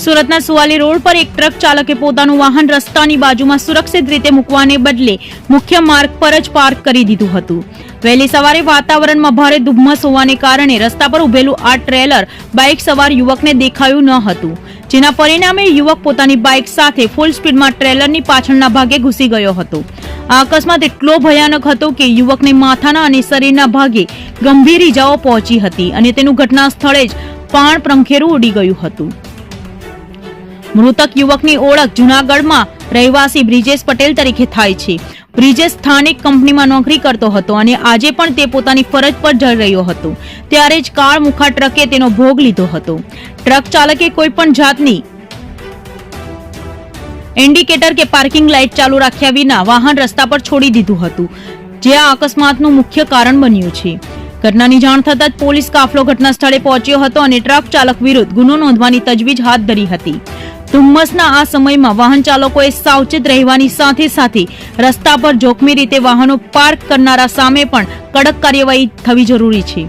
સુરતના સુવાલી રોડ પર એક ટ્રક ચાલકે પોતાનું વાહન રસ્તાની બાજુમાં સુરક્ષિત રીતે મૂકવાને બદલે મુખ્ય માર્ગ પર જ પાર્ક કરી દીધું હતું. વહેલી સવારે વાતાવરણમાં ભારે ધુમ્મસ હોવાને કારણે રસ્તા પર ઉભેલું આ ટ્રેલર બાઇક સવાર યુવકને દેખાયું ન હતું, જેના પરિણામે યુવક પોતાની બાઇક સાથે ફૂલ સ્પીડમાં ટ્રેલરની પાછળના ભાગે ઘૂસી ગયો હતો. આ અકસ્માત એટલો ભયાનક હતો કે યુવકને માથાના અને શરીરના ભાગે ગંભીર ઇજાઓ પહોંચી હતી અને તેનું ઘટના સ્થળે જ પાણ પ્રંખેરું ઉડી ગયું હતું. મૃતક યુવકની ઓળખ જૂનાગઢમાં રહેવાસી બ્રિજેશ પટેલ તરીકે થાય છે. બ્રિજેશ સ્થાનિક કંપનીમાં નોકરી કરતો હતો અને આજે પણ તે પોતાની ફરજ પર જઈ રહ્યો હતો ત્યારે જ કાળમુખા ટ્રકે તેનો ભોગ લીધો હતો. ટ્રક ચાલકે કોઈ પણ જાતની ઇન્ડિકેટર કે પાર્કિંગ લાઇટ ચાલુ રાખ્યા વિના વાહન રસ્તા પર છોડી દીધું હતું, જે આ અકસ્માતનું મુખ્ય કારણ બન્યું છે. ઘટનાની જાણ થતાં જ પોલીસ કાફલો ઘટના સ્થળે પહોંચ્યો હતો અને ટ્રક ચાલક વિરુદ્ધ ગુનો નોંધવાની તજવીજ હાથ ધરી હતી. ધુમ્મસના આ સમયમાં વાહન ચાલકોએ સાવચેત રહેવાની સાથે સાથે રસ્તા પર જોખમી રીતે વાહનો પાર્ક કરનારા સામે પણ કડક કાર્યવાહી થવી જરૂરી છે.